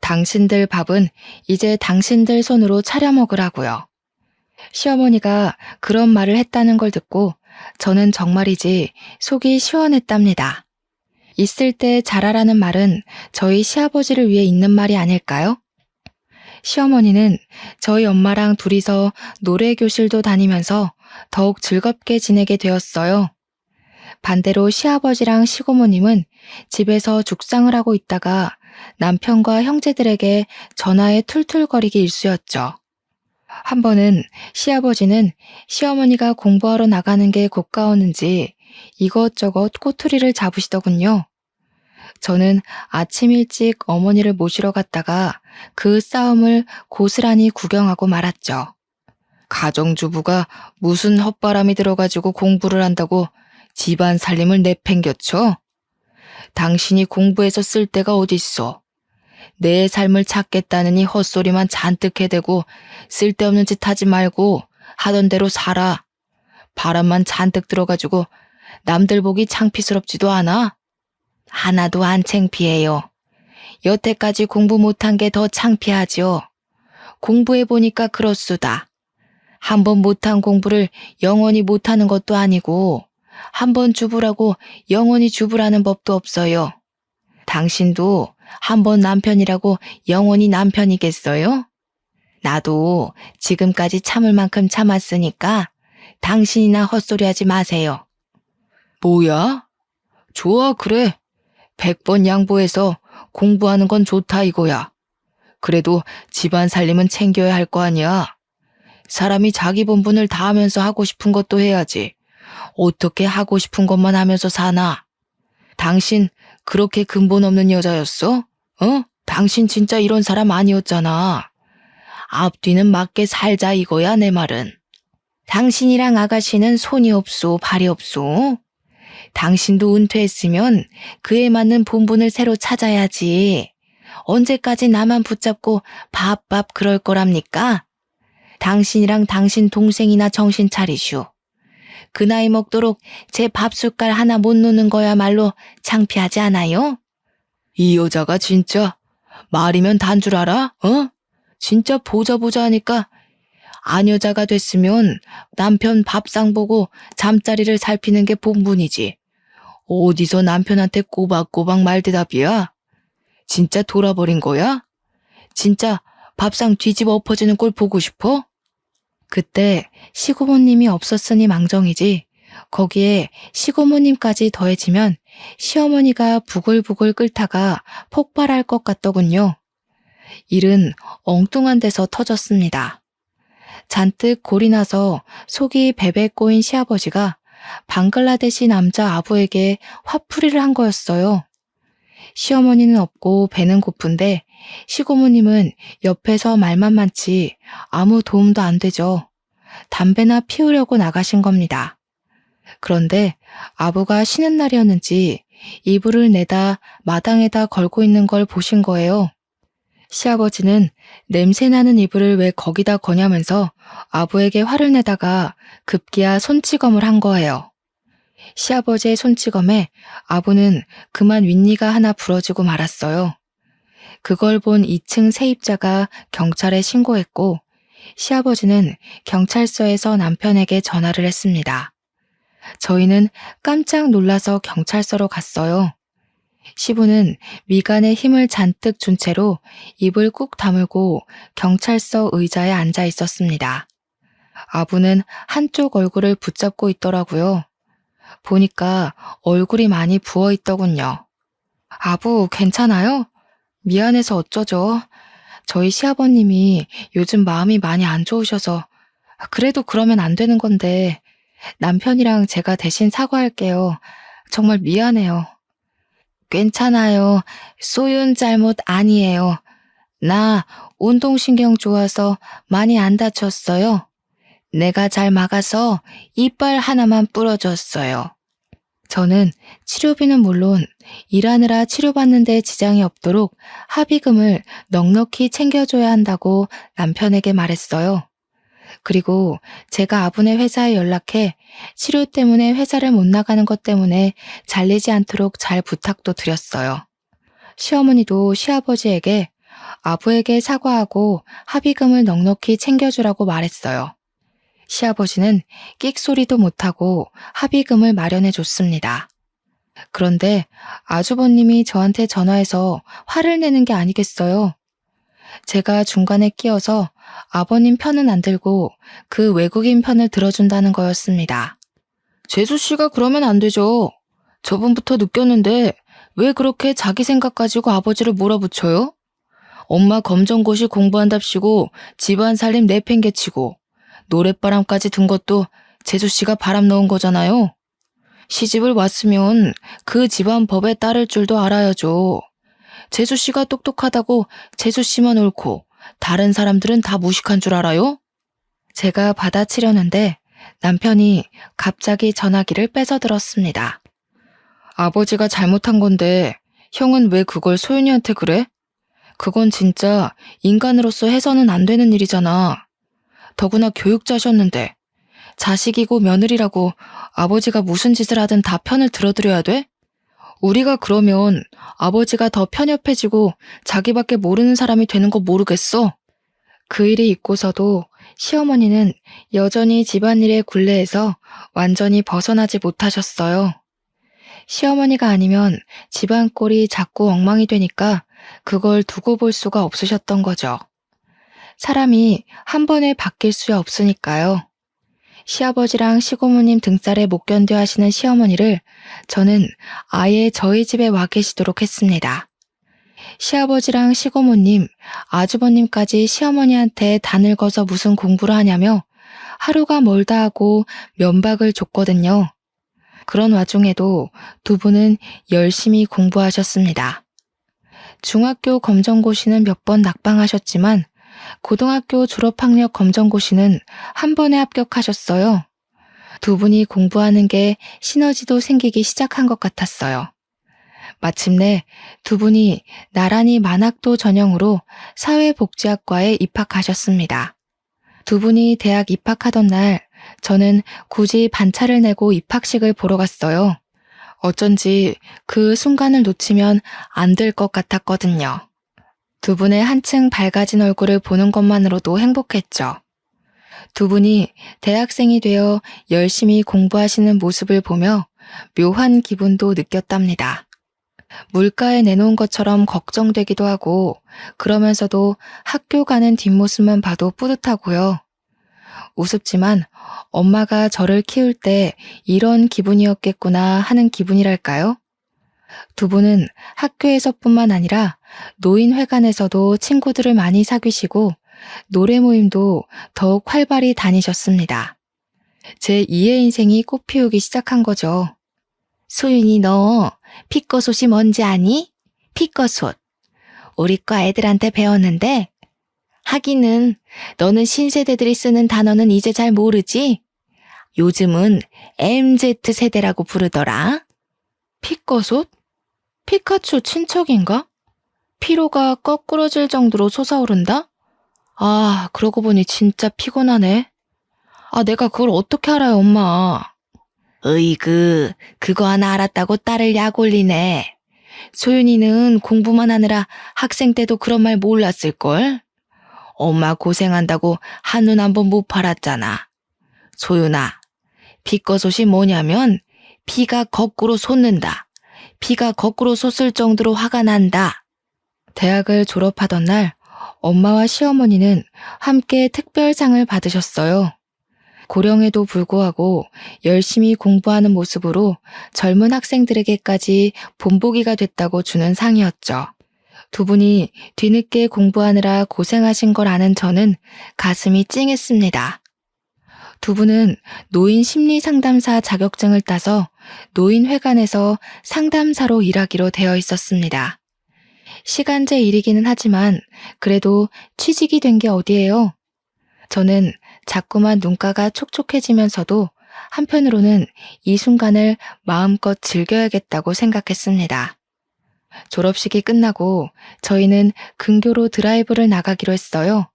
당신들 밥은 이제 당신들 손으로 차려 먹으라고요. 시어머니가 그런 말을 했다는 걸 듣고 저는 정말이지 속이 시원했답니다. 있을 때 잘하라는 말은 저희 시아버지를 위해 있는 말이 아닐까요? 시어머니는 저희 엄마랑 둘이서 노래교실도 다니면서 더욱 즐겁게 지내게 되었어요. 반대로 시아버지랑 시고모님은 집에서 죽상을 하고 있다가 남편과 형제들에게 전화에 툴툴거리기 일쑤였죠. 한 번은 시아버지는 시어머니가 공부하러 나가는 게 고가웠는지 이것저것 꼬투리를 잡으시더군요. 저는 아침 일찍 어머니를 모시러 갔다가 그 싸움을 고스란히 구경하고 말았죠. 가정주부가 무슨 헛바람이 들어가지고 공부를 한다고 집안 살림을 내팽겨쳐? 당신이 공부해서 쓸 데가 어딨어? 내 삶을 찾겠다느니 헛소리만 잔뜩 해대고 쓸데없는 짓 하지 말고 하던 대로 살아. 바람만 잔뜩 들어가지고 남들 보기 창피스럽지도 않아? 하나도 안 창피해요. 여태까지 공부 못한 게 더 창피하죠. 공부해보니까 그렇수다. 한 번 못한 공부를 영원히 못하는 것도 아니고 한 번 주부라고 영원히 주부라는 법도 없어요. 당신도 한 번 남편이라고 영원히 남편이겠어요? 나도 지금까지 참을 만큼 참았으니까 당신이나 헛소리하지 마세요. 뭐야? 좋아, 그래. 100번 양보해서 공부하는 건 좋다 이거야. 그래도 집안 살림은 챙겨야 할 거 아니야. 사람이 자기 본분을 다하면서 하고 싶은 것도 해야지. 어떻게 하고 싶은 것만 하면서 사나? 당신 그렇게 근본 없는 여자였어? 당신 진짜 이런 사람 아니었잖아. 앞뒤는 맞게 살자 이거야 내 말은. 당신이랑 아가씨는 손이 없소 발이 없소. 당신도 은퇴했으면 그에 맞는 본분을 새로 찾아야지. 언제까지 나만 붙잡고 밥밥 그럴 거랍니까? 당신이랑 당신 동생이나 정신 차리슈. 그 나이 먹도록 제 밥숟갈 하나 못 놓는 거야말로 창피하지 않아요? 이 여자가 진짜 말이면 단 줄 알아? 진짜 보자 하니까 안 여자가 됐으면 남편 밥상 보고 잠자리를 살피는 게 본분이지. 어디서 남편한테 꼬박꼬박 말대답이야? 진짜 돌아버린 거야? 진짜 밥상 뒤집어 엎어지는 꼴 보고 싶어? 그때 시고모님이 없었으니 망정이지 거기에 시고모님까지 더해지면 시어머니가 부글부글 끓다가 폭발할 것 같더군요. 일은 엉뚱한 데서 터졌습니다. 잔뜩 골이 나서 속이 베베 꼬인 시아버지가 방글라데시 남자 아부에게 화풀이를 한 거였어요. 시어머니는 없고 배는 고픈데 시고모님은 옆에서 말만 많지 아무 도움도 안 되죠. 담배나 피우려고 나가신 겁니다. 그런데 아부가 쉬는 날이었는지 이불을 내다 마당에다 걸고 있는 걸 보신 거예요. 시아버지는 냄새나는 이불을 왜 거기다 거냐면서 아부에게 화를 내다가 급기야 손찌검을 한 거예요. 시아버지의 손찌검에 아부는 그만 윗니가 하나 부러지고 말았어요. 그걸 본 2층 세입자가 경찰에 신고했고 시아버지는 경찰서에서 남편에게 전화를 했습니다. 저희는 깜짝 놀라서 경찰서로 갔어요. 시부는 미간에 힘을 잔뜩 준 채로 입을 꾹 다물고 경찰서 의자에 앉아 있었습니다. 아부는 한쪽 얼굴을 붙잡고 있더라고요. 보니까 얼굴이 많이 부어 있더군요. 아부, 괜찮아요? 미안해서 어쩌죠? 저희 시아버님이 요즘 마음이 많이 안 좋으셔서 그래도 그러면 안 되는 건데 남편이랑 제가 대신 사과할게요. 정말 미안해요. 괜찮아요. 소윤 잘못 아니에요. 나 운동신경 좋아서 많이 안 다쳤어요. 내가 잘 막아서 이빨 하나만 부러졌어요. 저는 치료비는 물론 일하느라 치료받는 데 지장이 없도록 합의금을 넉넉히 챙겨줘야 한다고 남편에게 말했어요. 그리고 제가 아부네 회사에 연락해 치료 때문에 회사를 못 나가는 것 때문에 잘리지 않도록 잘 부탁도 드렸어요. 시어머니도 시아버지에게 아부에게 사과하고 합의금을 넉넉히 챙겨주라고 말했어요. 시아버지는 끽소리도 못하고 합의금을 마련해 줬습니다. 그런데 아주버님이 저한테 전화해서 화를 내는 게 아니겠어요. 제가 중간에 끼어서 아버님 편은 안 들고 그 외국인 편을 들어준다는 거였습니다. 재수 씨가 그러면 안 되죠. 저번부터 느꼈는데 왜 그렇게 자기 생각 가지고 아버지를 몰아붙여요? 엄마 검정고시 공부한답시고 집안 살림 내팽개치고 노랫바람까지 든 것도 재수 씨가 바람 넣은 거잖아요. 시집을 왔으면 그 집안 법에 따를 줄도 알아야죠. 재수 씨가 똑똑하다고 재수 씨만 옳고 다른 사람들은 다 무식한 줄 알아요? 제가 받아치려는데 남편이 갑자기 전화기를 뺏어 들었습니다. 아버지가 잘못한 건데 형은 왜 그걸 소윤이한테 그래? 그건 진짜 인간으로서 해서는 안 되는 일이잖아. 더구나 교육자셨는데 자식이고 며느리라고 아버지가 무슨 짓을 하든 다 편을 들어드려야 돼? 우리가 그러면 아버지가 더 편협해지고 자기밖에 모르는 사람이 되는 거 모르겠어? 그 일이 있고서도 시어머니는 여전히 집안일에 굴레에서 완전히 벗어나지 못하셨어요. 시어머니가 아니면 집안 꼴이 자꾸 엉망이 되니까 그걸 두고 볼 수가 없으셨던 거죠. 사람이 한 번에 바뀔 수야 없으니까요. 시아버지랑 시고모님 등살에 못 견뎌 하시는 시어머니를 저는 아예 저희 집에 와 계시도록 했습니다. 시아버지랑 시고모님, 아주버님까지 시어머니한테 단을 거서 무슨 공부를 하냐며 하루가 멀다 하고 면박을 줬거든요. 그런 와중에도 두 분은 열심히 공부하셨습니다. 중학교 검정고시는 몇 번 낙방하셨지만 고등학교 졸업학력 검정고시는 한 번에 합격하셨어요. 두 분이 공부하는 게 시너지도 생기기 시작한 것 같았어요. 마침내 두 분이 나란히 만학도 전형으로 사회복지학과에 입학하셨습니다. 두 분이 대학 입학하던 날 저는 굳이 반차를 내고 입학식을 보러 갔어요. 어쩐지 그 순간을 놓치면 안 될 것 같았거든요. 두 분의 한층 밝아진 얼굴을 보는 것만으로도 행복했죠. 두 분이 대학생이 되어 열심히 공부하시는 모습을 보며 묘한 기분도 느꼈답니다. 물가에 내놓은 것처럼 걱정되기도 하고 그러면서도 학교 가는 뒷모습만 봐도 뿌듯하고요. 우습지만 엄마가 저를 키울 때 이런 기분이었겠구나 하는 기분이랄까요? 두 분은 학교에서뿐만 아니라 노인회관에서도 친구들을 많이 사귀시고 노래 모임도 더욱 활발히 다니셨습니다. 제 2의 인생이 꽃피우기 시작한 거죠. 소윤이 너 피꺼솥이 뭔지 아니? 피꺼솥. 우리 과 애들한테 배웠는데 하기는 너는 신세대들이 쓰는 단어는 이제 잘 모르지? 요즘은 MZ세대라고 부르더라. 피꺼솥? 피카츄 친척인가? 피로가 거꾸러질 정도로 솟아오른다? 아, 그러고 보니 진짜 피곤하네. 아, 내가 그걸 어떻게 알아요, 엄마. 으이그, 그거 하나 알았다고 딸을 약 올리네. 소윤이는 공부만 하느라 학생 때도 그런 말 몰랐을걸? 엄마 고생한다고 한눈 한번 못 팔았잖아. 소윤아, 비꺼솥이 뭐냐면 피가 거꾸로 솟는다. 피가 거꾸로 솟을 정도로 화가 난다. 대학을 졸업하던 날 엄마와 시어머니는 함께 특별상을 받으셨어요. 고령에도 불구하고 열심히 공부하는 모습으로 젊은 학생들에게까지 본보기가 됐다고 주는 상이었죠. 두 분이 뒤늦게 공부하느라 고생하신 걸 아는 저는 가슴이 찡했습니다. 두 분은 노인 심리 상담사 자격증을 따서 노인회관에서 상담사로 일하기로 되어 있었습니다. 시간제 일이기는 하지만 그래도 취직이 된 게 어디예요? 저는 자꾸만 눈가가 촉촉해지면서도 한편으로는 이 순간을 마음껏 즐겨야겠다고 생각했습니다. 졸업식이 끝나고 저희는 근교로 드라이브를 나가기로 했어요.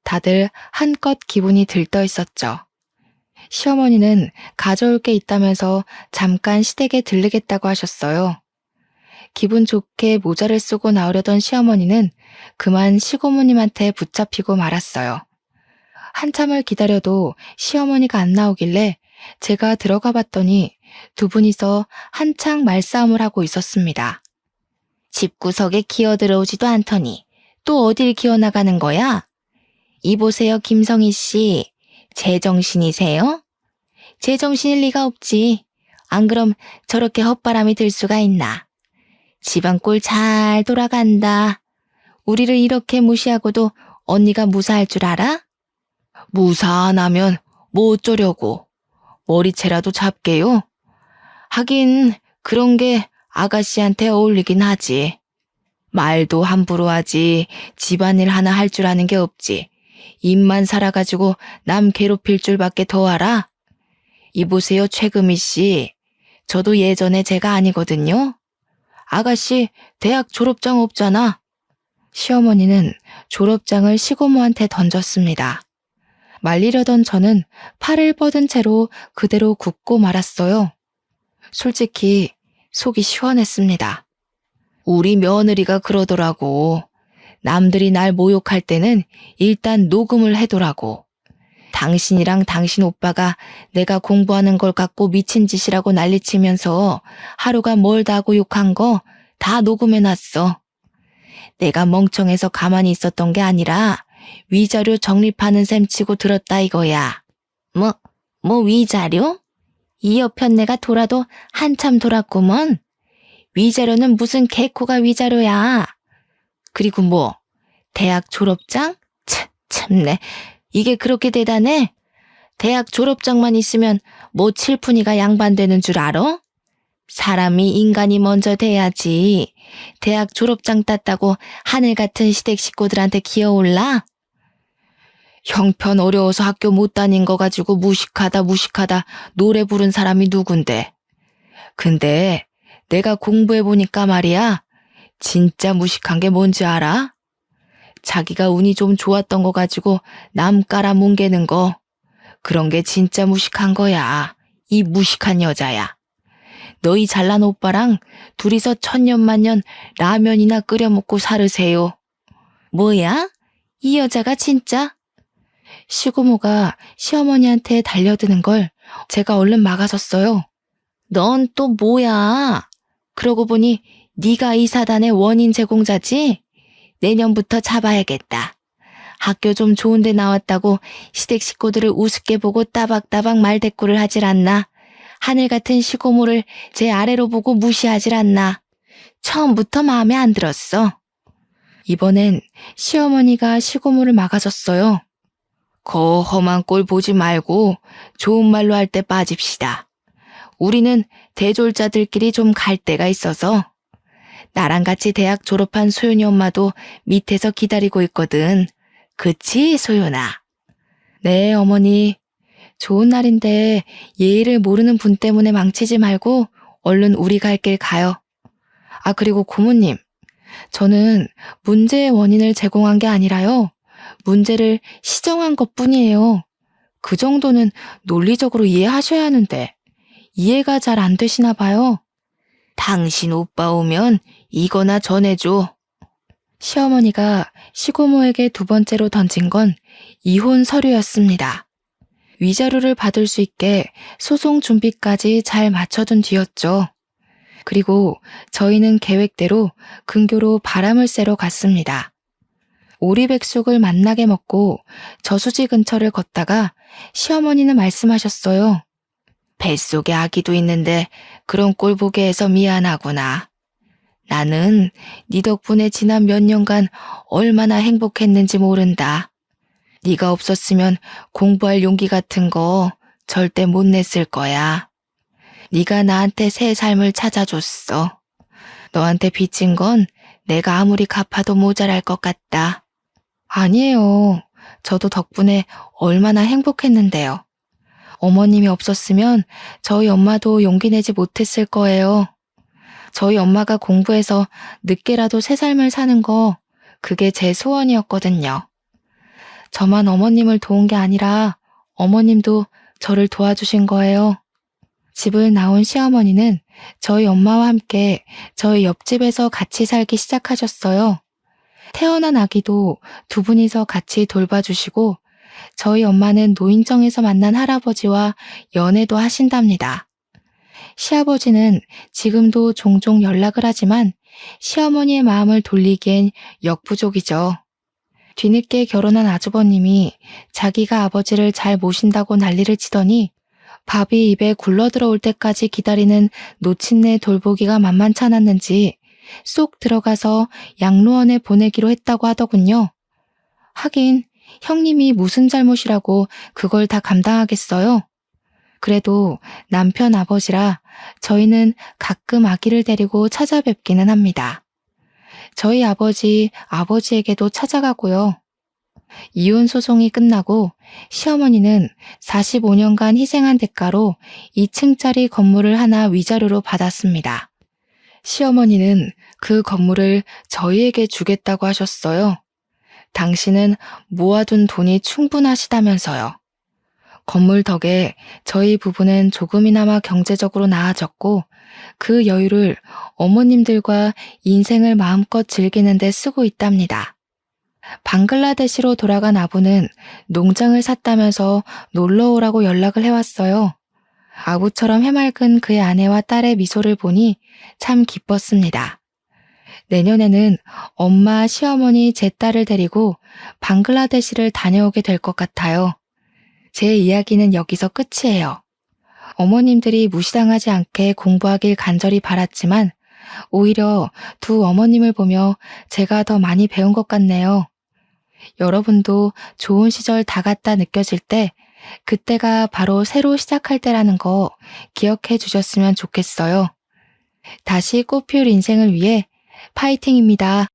다들 한껏 기분이 들떠 있었죠. 시어머니는 가져올 게 있다면서 잠깐 시댁에 들르겠다고 하셨어요. 기분 좋게 모자를 쓰고 나오려던 시어머니는 그만 시고모님한테 붙잡히고 말았어요. 한참을 기다려도 시어머니가 안 나오길래 제가 들어가 봤더니 두 분이서 한창 말싸움을 하고 있었습니다. 집구석에 기어들어오지도 않더니 또 어딜 기어나가는 거야? 이보세요, 김성희 씨. 제정신이세요? 제정신일 리가 없지. 안 그럼 저렇게 헛바람이 들 수가 있나. 집안 꼴 잘 돌아간다. 우리를 이렇게 무시하고도 언니가 무사할 줄 알아? 무사 안 하면 뭐 어쩌려고. 머리채라도 잡게요? 하긴 그런 게 아가씨한테 어울리긴 하지. 말도 함부로 하지 집안일 하나 할 줄 아는 게 없지. 입만 살아가지고 남 괴롭힐 줄밖에 더 알아? 이보세요, 최금희 씨. 저도 예전에 제가 아니거든요. 아가씨 대학 졸업장 없잖아. 시어머니는 졸업장을 시고모한테 던졌습니다. 말리려던 저는 팔을 뻗은 채로 그대로 굽고 말았어요. 솔직히 속이 시원했습니다. 우리 며느리가 그러더라고. 남들이 날 모욕할 때는 일단 녹음을 해두라고. 당신이랑 당신 오빠가 내가 공부하는 걸 갖고 미친 짓이라고 난리치면서 하루가 멀다 하고 욕한 거 다 녹음해놨어. 내가 멍청해서 가만히 있었던 게 아니라 위자료 적립하는 셈 치고 들었다 이거야. 뭐 위자료? 이 여편네가 돌아도 한참 돌았구먼. 위자료는 무슨 개코가 위자료야. 그리고 뭐 대학 졸업장? 참네. 이게 그렇게 대단해? 대학 졸업장만 있으면 뭐 칠푼이가 양반되는 줄 알아? 사람이 인간이 먼저 돼야지. 대학 졸업장 땄다고 하늘 같은 시댁 식구들한테 기어올라? 형편 어려워서 학교 못 다닌 거 가지고 무식하다 노래 부른 사람이 누군데. 근데 내가 공부해보니까 말이야. 진짜 무식한 게 뭔지 알아? 자기가 운이 좀 좋았던 거 가지고 남 깔아 뭉개는 거. 그런 게 진짜 무식한 거야. 이 무식한 여자야. 너희 잘난 오빠랑 둘이서 천년만년 라면이나 끓여 먹고 살으세요. 뭐야? 이 여자가 진짜? 시고모가 시어머니한테 달려드는 걸 제가 얼른 막아섰어요. 넌 또 뭐야? 그러고 보니 네가 이 사단의 원인 제공자지? 내년부터 잡아야겠다. 학교 좀 좋은 데 나왔다고 시댁 식구들을 우습게 보고 따박따박 말대꾸를 하질 않나? 하늘 같은 시고모를 제 아래로 보고 무시하질 않나? 처음부터 마음에 안 들었어. 이번엔 시어머니가 시고모를 막아줬어요. 거 험한 꼴 보지 말고 좋은 말로 할 때 빠집시다. 우리는 대졸자들끼리 좀 갈 데가 있어서. 나랑 같이 대학 졸업한 소윤이 엄마도 밑에서 기다리고 있거든. 그치, 소윤아? 네, 어머니. 좋은 날인데 예의를 모르는 분 때문에 망치지 말고 얼른 우리 갈 길 가요. 아, 그리고 고모님. 저는 문제의 원인을 제공한 게 아니라요. 문제를 시정한 것뿐이에요. 그 정도는 논리적으로 이해하셔야 하는데 이해가 잘 안 되시나 봐요. 당신 오빠 오면 이거나 전해줘. 시어머니가 시고모에게 두 번째로 던진 건 이혼 서류였습니다. 위자료를 받을 수 있게 소송 준비까지 잘 맞춰둔 뒤였죠. 그리고 저희는 계획대로 근교로 바람을 쐬러 갔습니다. 오리백숙을 맛나게 먹고 저수지 근처를 걷다가 시어머니는 말씀하셨어요. 뱃속에 아기도 있는데 그런 꼴 보게 해서 미안하구나. 나는 네 덕분에 지난 몇 년간 얼마나 행복했는지 모른다. 네가 없었으면 공부할 용기 같은 거 절대 못 냈을 거야. 네가 나한테 새 삶을 찾아줬어. 너한테 빚진 건 내가 아무리 갚아도 모자랄 것 같다. 아니에요. 저도 덕분에 얼마나 행복했는데요. 어머님이 없었으면 저희 엄마도 용기 내지 못했을 거예요. 저희 엄마가 공부해서 늦게라도 새 삶을 사는 거, 그게 제 소원이었거든요. 저만 어머님을 도운 게 아니라 어머님도 저를 도와주신 거예요. 집을 나온 시어머니는 저희 엄마와 함께 저희 옆집에서 같이 살기 시작하셨어요. 태어난 아기도 두 분이서 같이 돌봐주시고 저희 엄마는 노인정에서 만난 할아버지와 연애도 하신답니다. 시아버지는 지금도 종종 연락을 하지만 시어머니의 마음을 돌리기엔 역부족이죠. 뒤늦게 결혼한 아주버님이 자기가 아버지를 잘 모신다고 난리를 치더니 밥이 입에 굴러들어올 때까지 기다리는 노친네 돌보기가 만만치 않았는지 쏙 들어가서 양로원에 보내기로 했다고 하더군요. 하긴 형님이 무슨 잘못이라고 그걸 다 감당하겠어요? 그래도 남편 아버지라 저희는 가끔 아기를 데리고 찾아뵙기는 합니다. 저희 아버지에게도 찾아가고요. 이혼 소송이 끝나고 시어머니는 45년간 희생한 대가로 2층짜리 건물을 하나 위자료로 받았습니다. 시어머니는 그 건물을 저희에게 주겠다고 하셨어요. 당신은 모아둔 돈이 충분하시다면서요. 건물 덕에 저희 부부는 조금이나마 경제적으로 나아졌고 그 여유를 어머님들과 인생을 마음껏 즐기는 데 쓰고 있답니다. 방글라데시로 돌아간 아부는 농장을 샀다면서 놀러 오라고 연락을 해왔어요. 아부처럼 해맑은 그의 아내와 딸의 미소를 보니 참 기뻤습니다. 내년에는 엄마, 시어머니, 제 딸을 데리고 방글라데시를 다녀오게 될 것 같아요. 제 이야기는 여기서 끝이에요. 어머님들이 무시당하지 않게 공부하길 간절히 바랐지만 오히려 두 어머님을 보며 제가 더 많이 배운 것 같네요. 여러분도 좋은 시절 다 갔다 느껴질 때 그때가 바로 새로 시작할 때라는 거 기억해 주셨으면 좋겠어요. 다시 꽃피울 인생을 위해 파이팅입니다.